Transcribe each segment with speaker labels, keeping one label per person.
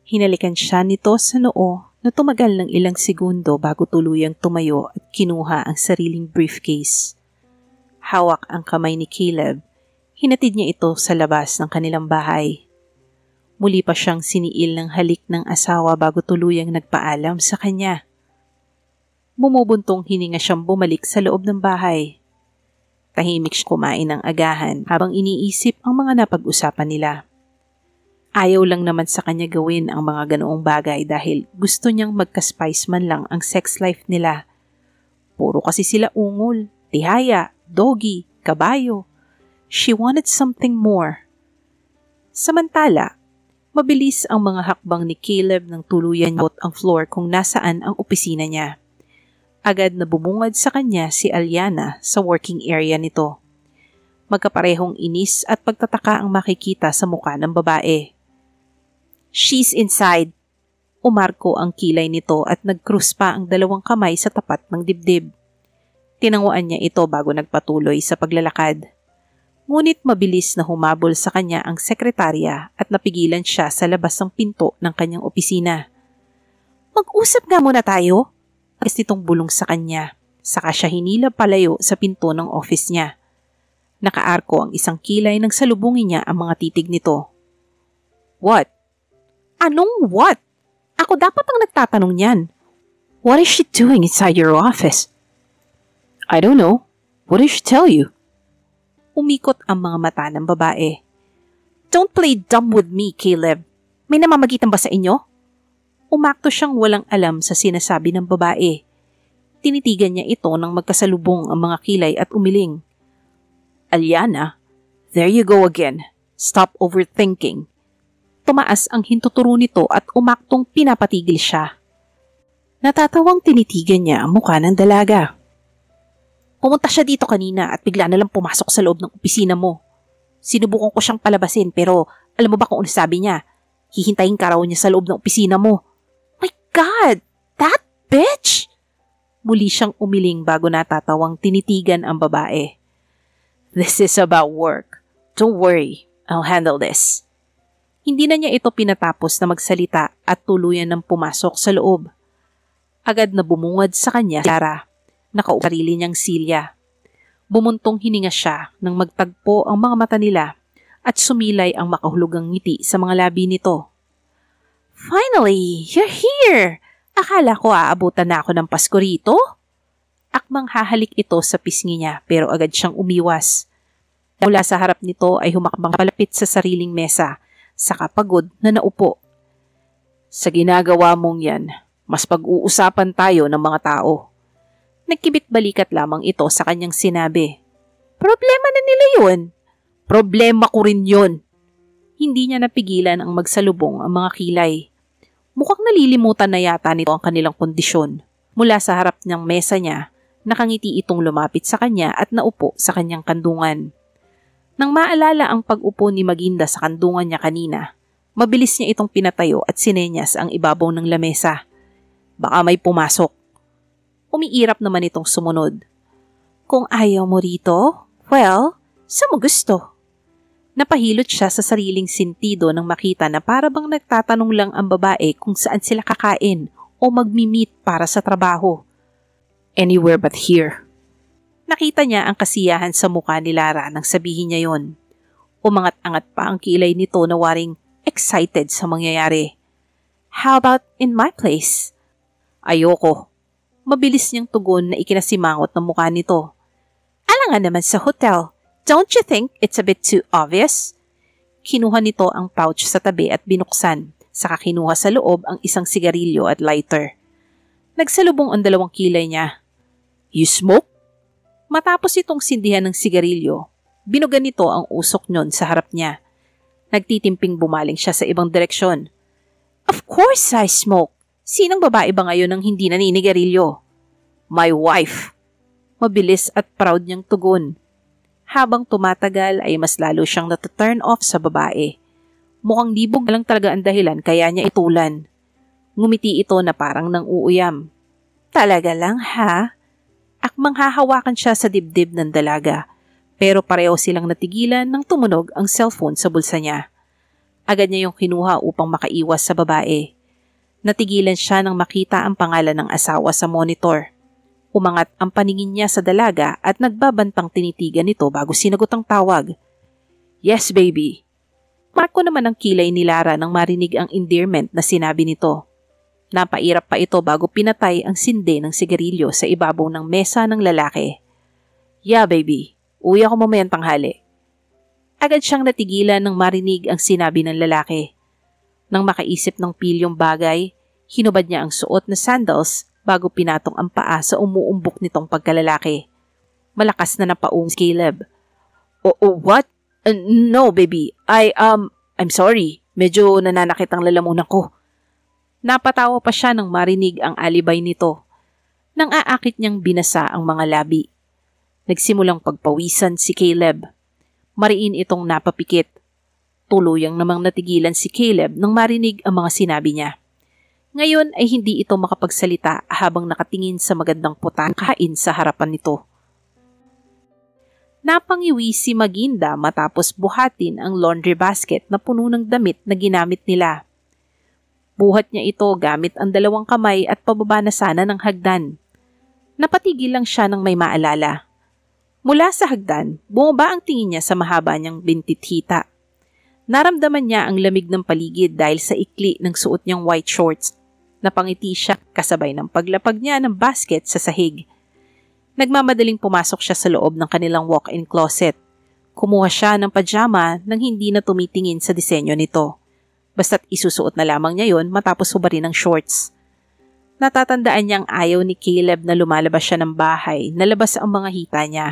Speaker 1: Hinalikan siya nito sa noo na tumagal ng ilang segundo bago tuluyang tumayo at kinuha ang sariling briefcase. Hawak ang kamay ni Caleb. Hinatid niya ito sa labas ng kanilang bahay. Muli pa siyang siniil ng halik ng asawa bago tuluyang nagpaalam sa kanya. Bumubuntong hininga siyang bumalik sa loob ng bahay. Tahimik siya kumain ng agahan habang iniisip ang mga napag-usapan nila. Ayaw lang naman sa kanya gawin ang mga ganoong bagay dahil gusto niyang magka-spice man lang ang sex life nila. Puro kasi sila ungol, tihaya, doggy, kabayo. She wanted something more. Samantala, mabilis ang mga hakbang ni Caleb nang tuluyan niya ang floor kung nasaan ang opisina niya. Agad na bumungad sa kanya si Aliana sa working area nito. Magkaparehong inis at pagtataka ang makikita sa mukha ng babae. "She's inside." Umarko ang kilay nito at nag-cruise pa ang dalawang kamay sa tapat ng dibdib. Tinanguan niya ito bago nagpatuloy sa paglalakad. Ngunit mabilis na humabol sa kanya ang sekretarya at napigilan siya sa labas ng pinto ng kanyang opisina. "Mag-usap nga muna tayo." Agad nitong bulong sa kanya, saka siya hinila palayo sa pinto ng office niya. Nakaarko ang isang kilay nang salubungin niya ang mga titig nito. "What?" "Anong what? Ako dapat ang nagtatanong niyan. What is she doing inside your office?" "I don't know. What did she tell you?" Umikot ang mga mata ng babae. "Don't play dumb with me, Caleb. May namamagitan ba sa inyo?" Umakto siyang walang alam sa sinasabi ng babae. Tinitigan niya ito nang magkasalubong ang mga kilay at umiling. "Aliana, there you go again. Stop overthinking." Tumaas ang hintuturo nito at umaktong pinapatigil siya. Natatawang tinitigan niya ang mukha ng dalaga. "Pumunta siya dito kanina at bigla na lang pumasok sa loob ng opisina mo. Sinubukan ko siyang palabasin pero alam mo ba kung ano sabi niya? Hihintayin ka raw niya sa loob ng opisina mo." "My God! That bitch!" Muli siyang umiling bago natatawang tinitigan ang babae. "This is about work. Don't worry, I'll handle this." Hindi na niya ito pinatapos na magsalita at tuluyan ng pumasok sa loob. Agad na bumungad sa kanya si Clara, nakaupo sa sarili niyang silya. Bumuntong hininga siya nang magtagpo ang mga mata nila at sumilay ang makahulugang ngiti sa mga labi nito. "Finally, you're here! Akala ko aabutan na ako ng Pasko rito." Akmang hahalik ito sa pisngi niya pero agad siyang umiwas. Mula sa harap nito ay humakbang palapit sa sariling mesa, saka pagod na naupo. "Sa ginagawa mong yan, mas pag-uusapan tayo ng mga tao." Nagkibit balikat lamang ito sa kanyang sinabi. "Problema na nila yun." "Problema ko rin yun." Hindi niya napigilan ang magsalubong ang mga kilay. Mukhang nalilimutan na yata nito ang kanilang kondisyon. Mula sa harap ng mesa niya, nakangiti itong lumapit sa kanya at naupo sa kanyang kandungan. Nang maalala ang pag-upo ni Maginda sa kandungan niya kanina, mabilis niya itong pinatayo at sinenyas ang ibabaw ng lamesa. Baka may pumasok. Umiirap naman itong sumunod. "Kung ayaw mo rito, well, saan mo gusto?" Napahilot siya sa sariling sentido nang makita na para bang nagtatanong lang ang babae kung saan sila kakain o magmi-meet para sa trabaho. "Anywhere but here." Nakita niya ang kasiyahan sa mukha ni Lara nang sabihin niya yon. Umangat-angat pa ang kilay nito na waring excited sa mangyayari. "How about in my place?" "Ayoko." Mabilis niyang tugon na ikinasimangot ng mukha nito. "Alangan naman sa hotel. Don't you think it's a bit too obvious?" Kinuha nito ang pouch sa tabi at binuksan, saka kinuha sa loob ang isang sigarilyo at lighter. Nagsalubong ang dalawang kilay niya. "You smoke?" Matapos itong sindihan ng sigarilyo, binugan nito ang usok niyon sa harap niya. Nagtitimping bumaling siya sa ibang direksyon. "Of course I smoke. Sinong babae ba ngayon ang hindi naninigarilyo?" "My wife." Mabilis at proud niyang tugon. Habang tumatagal ay mas lalo siyang nata-turn off sa babae. Mukhang libog na lang talaga ang dahilan kaya niya itulan. Ngumiti ito na parang nang uuyam. "Talaga lang ha?" Akmang hahawakan siya sa dibdib ng dalaga, pero pareho silang natigilan nang tumunog ang cellphone sa bulsa niya. Agad niya yung kinuha upang makaiwas sa babae. Natigilan siya nang makita ang pangalan ng asawa sa monitor. Umangat ang paningin niya sa dalaga at nagbabantang tinitigan nito bago sinagot ang tawag. "Yes, baby." Marko naman ang kilay ni Lara nang marinig ang endearment na sinabi nito. Napairap pa ito bago pinatay ang sinde ng sigarilyo sa ibabaw ng mesa ng lalaki. "Yeah, baby. Uwi ako mamayang tanghali." Agad siyang natigilan nang marinig ang sinabi ng lalaki. Nang makaisip ng pilyong bagay, hinubad niya ang suot na sandals bago pinatong ang paa sa umuumbok nitong pagkalalaki. Malakas na napaung si Caleb. Oh, what? No, baby. I'm sorry. Medyo nananakit ang lalamunan ko." Napatawa pa siya nang marinig ang alibay nito. Nang aakit niyang binasa ang mga labi. Nagsimulang pagpawisan si Caleb. Mariin itong napapikit. Tuluyang namang natigilan si Caleb nang marinig ang mga sinabi niya. Ngayon ay hindi ito makapagsalita habang nakatingin sa magandang putang kain sa harapan nito. Napangiwi si Maginda matapos buhatin ang laundry basket na puno ng damit na ginamit nila. Buhat niya ito gamit ang dalawang kamay at pababa na sana ng hagdan. Napatigil lang siya nang may maalala. Mula sa hagdan, bumaba ang tingin niya sa mahaba niyang bintithita. Naramdaman niya ang lamig ng paligid dahil sa ikli ng suot niyang white shorts. Napangiti siya kasabay ng paglapag niya ng basket sa sahig. Nagmamadaling pumasok siya sa loob ng kanilang walk-in closet. Kumuha siya ng pajama nang hindi na tumitingin sa disenyo nito. Basta't isusuot na lamang niya yon matapos hubarin ng shorts. Natatandaan niyang ayaw ni Caleb na lumalabas siya ng bahay, nalabas ang mga hita niya.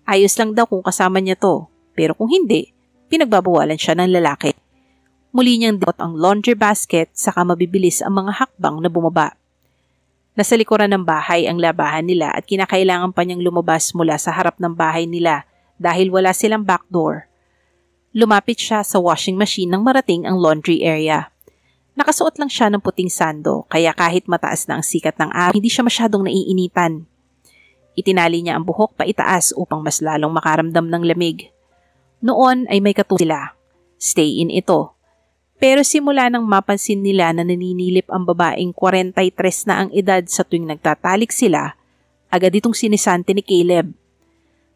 Speaker 1: Ayos lang daw kung kasama niya to, pero kung hindi, pinagbabawalan siya ng lalaki. Muli niyang dinot ang laundry basket saka mabibilis ang mga hakbang na bumaba. Nasa likuran ng bahay ang labahan nila at kinakailangan pa niyang lumabas mula sa harap ng bahay nila dahil wala silang backdoor. Lumapit siya sa washing machine nang marating ang laundry area. Nakasuot lang siya ng puting sando kaya kahit mataas na ang sikat ng araw, hindi siya masyadong naiinitan. Itinali niya ang buhok pa itaas upang mas lalong makaramdam ng lamig. Noon ay may katulad sila. Stay in ito. Pero simula nang mapansin nila na naninilip ang babaeng 43 na ang edad sa tuwing nagtatalik sila, agad itong sinisante ni Caleb.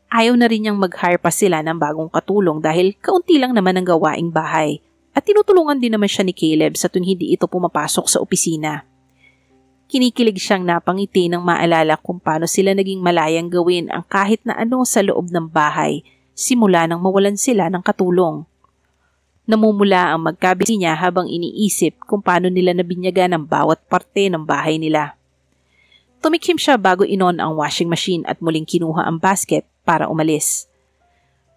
Speaker 1: Ayaw na rin niyang mag-hire pa sila ng bagong katulong dahil kaunti lang naman ang gawaing bahay at tinutulungan din naman siya ni Caleb sa tuwing hindi ito pumapasok sa opisina. Kinikilig siyang napangiti nang maalala kung paano sila naging malayang gawin ang kahit na ano sa loob ng bahay simula nang mawalan sila ng katulong. Namumula ang magkabisi niya habang iniisip kung paano nila nabinyagan ang bawat parte ng bahay nila. Tumikhim siya bago inon ang washing machine at muling kinuha ang basket para umalis.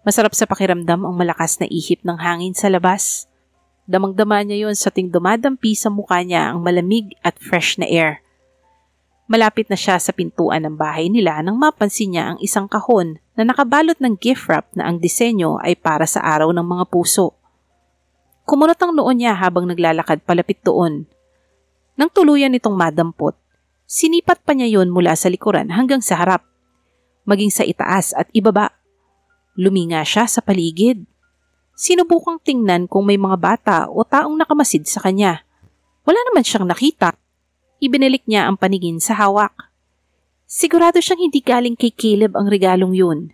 Speaker 1: Masarap sa pakiramdam ang malakas na ihip ng hangin sa labas. Damang-dama niya yon sa ting dumadampi sa mukha niya ang malamig at fresh na air. Malapit na siya sa pintuan ng bahay nila nang mapansin niya ang isang kahon na nakabalot ng gift wrap na ang disenyo ay para sa araw ng mga puso. Kumunot ang noon niya habang naglalakad palapit doon. Nang tuluyan nitong madampot, sinipat pa niya yon mula sa likuran hanggang sa harap, maging sa itaas at ibaba. Luminga siya sa paligid. Sinubukang tingnan kung may mga bata o taong nakamasid sa kanya. Wala naman siyang nakita. Ibinalik niya ang paningin sa hawak. Sigurado siyang hindi galing kay Caleb ang regalong yun.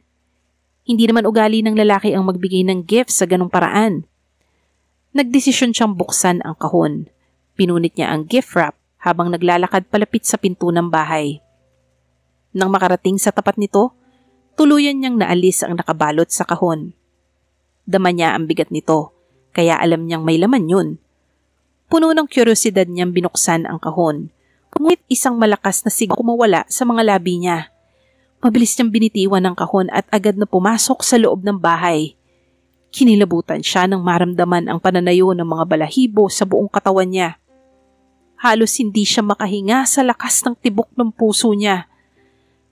Speaker 1: Hindi naman ugali ng lalaki ang magbigay ng gift sa ganong paraan. Nagdesisyon siyang buksan ang kahon. Pinunit niya ang gift wrap habang naglalakad palapit sa pinto ng bahay. Nang makarating sa tapat nito, tuluyan niyang naalis ang nakabalot sa kahon. Dama niya ang bigat nito, kaya alam niyang may laman yun. Puno ng kuryosidad niyang binuksan ang kahon. Ngunit isang malakas na sigaw kumawala sa mga labi niya. Mabilis niyang binitiwan ang kahon at agad na pumasok sa loob ng bahay. Kinilabutan siya nang maramdaman ang pananayo ng mga balahibo sa buong katawan niya. Halos hindi siya makahinga sa lakas ng tibok ng puso niya.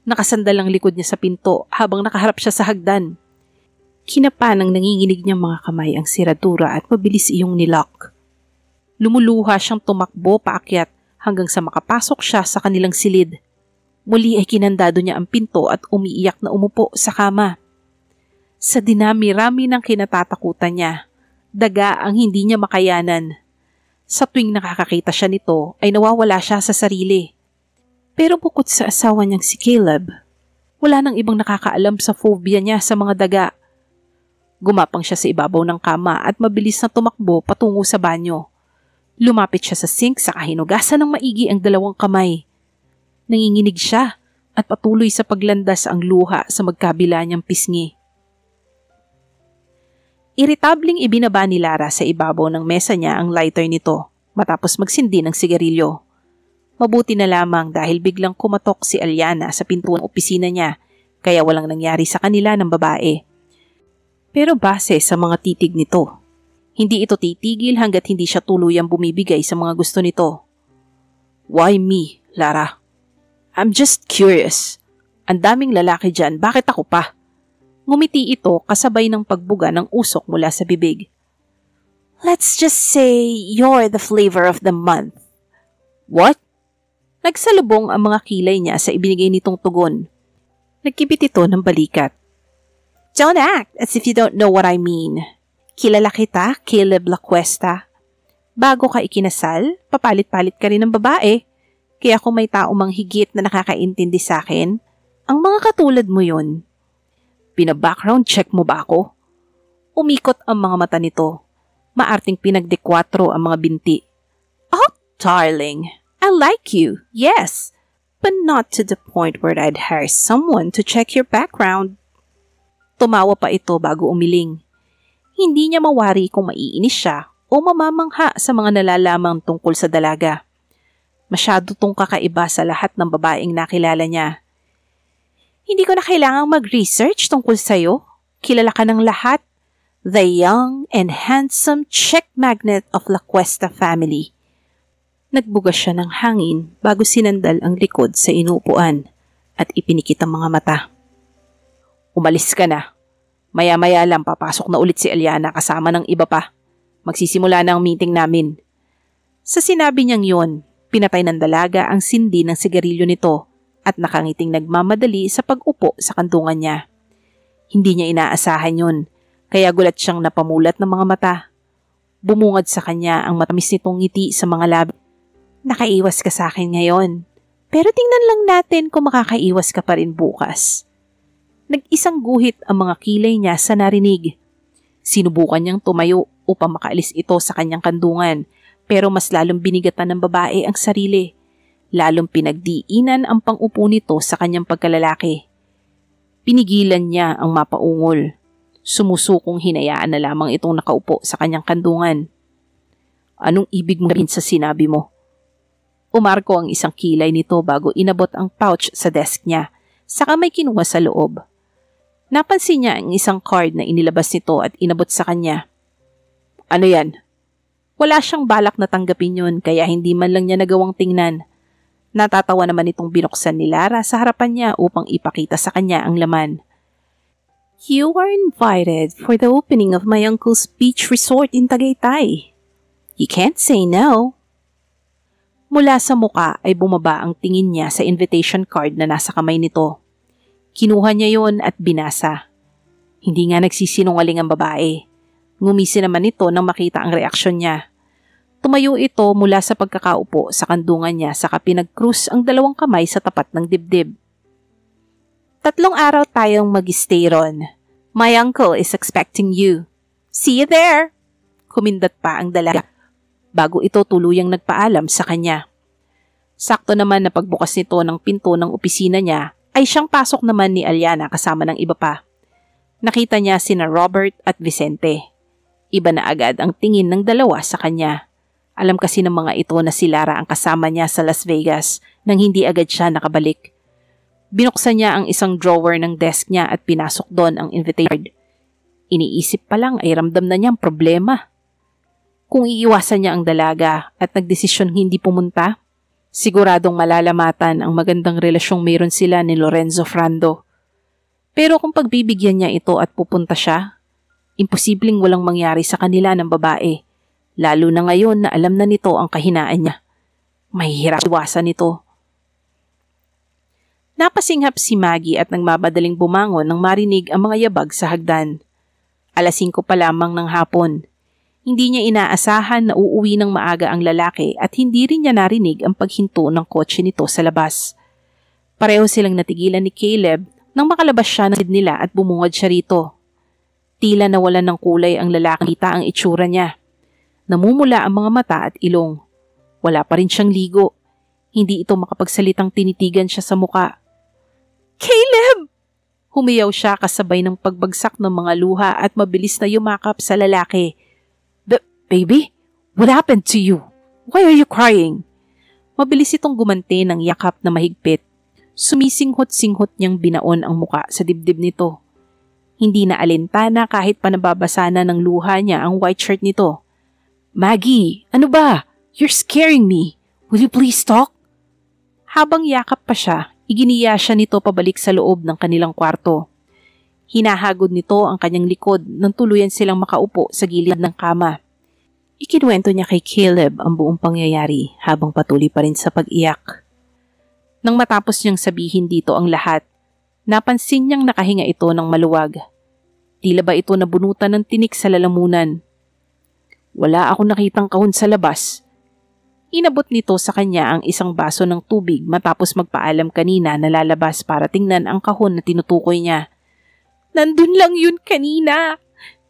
Speaker 1: Nakasandal ang likod niya sa pinto habang nakaharap siya sa hagdan. Kinapa ng nanginginig niyang mga kamay ang siradura at mabilis iyong nilock. Lumuluha siyang tumakbo paakyat hanggang sa makapasok siya sa kanilang silid. Muli ay kinandado niya ang pinto at umiiyak na umupo sa kama. Sa dinami-rami ng kinatatakutan niya, Daga ang hindi niya makayanan. Sa tuwing nakakakita siya nito ay nawawala siya sa sarili. Pero bukod sa asawa niyang si Caleb, wala nang ibang nakakaalam sa phobia niya sa mga daga. Gumapang siya sa ibabaw ng kama at mabilis na tumakbo patungo sa banyo. Lumapit siya sa sink saka hinugasan ng maigi ang dalawang kamay. Nanginginig siya at patuloy sa paglandas ang luha sa magkabila niyang pisngi. Iritabling ibinaba ni Lara sa ibabaw ng mesa niya ang lighter nito matapos magsindi ng sigarilyo. Mabuti na lamang dahil biglang kumatok si Aliana sa pinto ng opisina niya kaya walang nangyari sa kanila ng babae. Pero base sa mga titig nito, hindi ito titigil hanggat hindi siya tuluyang bumibigay sa mga gusto nito. Why me, Lara? I'm just curious. Ang daming lalaki dyan, bakit ako pa? Ngumiti ito kasabay ng pagbuga ng usok mula sa bibig. Let's just say you're the flavor of the month. What? Nagsalubong ang mga kilay niya sa ibinigay nitong tugon. Nagkibit ito ng balikat. Don't act as if you don't know what I mean. Kilala kita, Caleb Lacuesta. Bago ka ikinasal, papalit-palit ka rin ng babae. Kaya kung may tao mang higit na nakakaintindi sa akin, ang mga katulad mo yun. Pina-background check mo ba ako? Umikot ang mga mata nito. Maarting pinagdekwatro ang mga binti. Oh, darling, I like you, yes, but not to the point where I'd hire someone to check your background. Tumawa pa ito bago umiling. Hindi niya mawari kung maiinis siya o mamamangha sa mga nalalamang tungkol sa dalaga. Masyado tong kakaiba sa lahat ng babaeng nakilala niya. Hindi ko na kailangang mag-research tungkol sa'yo. Kilala ka ng lahat. The young and handsome check magnet of Lacuesta family. Nagbuga siya ng hangin bago sinandal ang likod sa inuupuan at ipinikit ang mga mata. Umalis ka na. Maya-maya lang papasok na ulit si Aliana kasama ng iba pa. Magsisimula na ang meeting namin. Sa sinabi niyang yon, pinatay ng dalaga ang sindi ng sigarilyo nito at nakangiting nagmamadali sa pag-upo sa kantungan niya. Hindi niya inaasahan yon, kaya gulat siyang napamulat ng mga mata. Bumungad sa kanya ang matamis nitong ngiti sa mga labi. Nakaiwas ka sa akin ngayon, pero tingnan lang natin kung makakaiwas ka pa rin bukas. Nag-isang guhit ang mga kilay niya sa narinig. Sinubukan niyang tumayo upang makaalis ito sa kanyang kandungan, pero mas lalong binigatan ng babae ang sarili. Lalong pinagdiinan ang pang-upo nito sa kanyang pagkalalaki. Pinigilan niya ang mapaungol. Sumusukong hinayaan na lamang itong nakaupo sa kanyang kandungan. Anong ibig mo sabihin sa sinabi mo? Umarko ang isang kilay nito bago inabot ang pouch sa desk niya, saka may kinuha sa loob. Napansin niya ang isang card na inilabas nito at inabot sa kanya. Ano yan? Wala siyang balak na tanggapin yun kaya hindi man lang niya nagawang tingnan. Natatawa naman itong binuksan ni Lara sa harapan niya upang ipakita sa kanya ang laman. You are invited for the opening of my uncle's beach resort in Tagaytay. You can't say no. Mula sa muka ay bumaba ang tingin niya sa invitation card na nasa kamay nito. Kinuha niya yon at binasa. Hindi nga nagsisinungaling ang babae. Ngumisi naman ito nang makita ang reaksyon niya. Tumayo ito mula sa pagkakaupo sa kandungan niya saka pinag-cruise ang dalawang kamay sa tapat ng dibdib. 3 araw tayong mag-stay ron. My uncle is expecting you. See you there! Kumindat pa ang dalaga bago ito tuluyang nagpaalam sa kanya. Sakto naman na pagbukas nito ng pinto ng opisina niya ay siyang pasok naman ni Aliana kasama ng iba pa. Nakita niya sina Robert at Vicente. Iba na agad ang tingin ng dalawa sa kanya. Alam kasi ng mga ito na si Lara ang kasama niya sa Las Vegas nang hindi agad siya nakabalik. Binuksan niya ang isang drawer ng desk niya at pinasok doon ang invitation card. Iniisip pa lang ay ramdam na niyang problema. Kung iiwasan niya ang dalaga at nagdesisyong hindi pumunta, siguradong malalamatan ang magandang relasyong mayroon sila ni Lorenzo Frando. Pero kung pagbibigyan niya ito at pupunta siya, imposibleng walang mangyari sa kanila ng babae, lalo na ngayon na alam na nito ang kahinaan niya. Mahihirap iwasan ito. Napasinghap si Maggie at nagmamadaling bumangon nang marinig ang mga yabag sa hagdan. 5:00 pa lamang ng hapon. Hindi niya inaasahan na uuwi ng maaga ang lalaki at hindi rin niya narinig ang paghinto ng kotse nito sa labas. Pareho silang natigilan ni Caleb nang makalabas siya ng nila at bumungad siya rito. Tila nawalan ng kulay ang lalaki, kita ang itsura niya. Namumula ang mga mata at ilong. Wala pa rin siyang ligo. Hindi ito makapagsalitang tinitigan siya sa muka. Caleb! Humiyaw siya kasabay ng pagbagsak ng mga luha at mabilis na yumakap sa lalaki. Baby, what happened to you? Why are you crying? Mabilis itong gumanti ng yakap na mahigpit. Sumisinghot-singhot niyang binaon ang muka sa dibdib nito. Hindi na alintana kahit pa nababasa na ng luha niya ang white shirt nito. Maggie, ano ba? You're scaring me. Will you please talk? Habang yakap pa siya, iginiya siya nito pabalik sa loob ng kanilang kwarto. Hinahagod nito ang kanyang likod nang tuluyan silang makaupo sa gilid ng kama. Ikinuwento niya kay Caleb ang buong pangyayari habang patuloy pa rin sa pag-iyak. Nang matapos niyang sabihin dito ang lahat, napansin niyang nakahinga ito ng maluwag. Tila ba ito nabunutan ng tinik sa lalamunan? Wala akong nakitang kahon sa labas. Inabot nito sa kanya ang isang baso ng tubig matapos magpaalam kanina na lalabas para tingnan ang kahon na tinutukoy niya. Nandun lang yun kanina.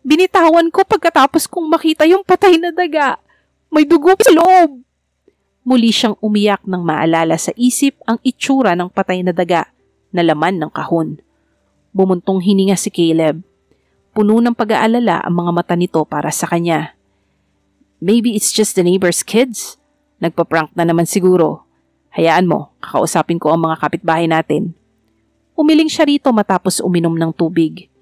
Speaker 1: Binitawan ko pagkatapos kong makita yung patay na daga. May dugo sa loob. Muli siyang umiyak nang maalala sa isip ang itsura ng patay na daga na laman ng kahon. Bumuntong hininga si Caleb. Puno ng pag-aalala ang mga mata nito para sa kanya. Maybe it's just the neighbor's kids. Nagpa-prank na naman siguro. Hayaan mo, kakausapin ko ang mga kapitbahay natin. Umiling siya rito matapos uminom ng tubig.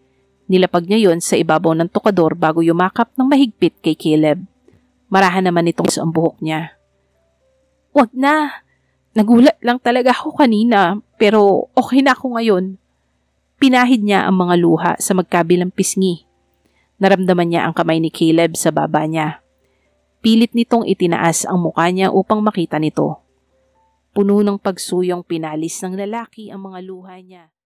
Speaker 1: Nilapag niya yon sa ibabaw ng tukador bago yumakap ng mahigpit kay Caleb. Marahan naman itong ang buhok niya. Wag na. Nagulat lang talaga ako kanina, pero okay na ako ngayon. Pinahid niya ang mga luha sa magkabilang pisngi. Naramdaman niya ang kamay ni Caleb sa baba niya. Pilit nitong itinaas ang mukha niya upang makita nito. Puno ng pagsuyong pinalis ng lalaki ang mga luha niya.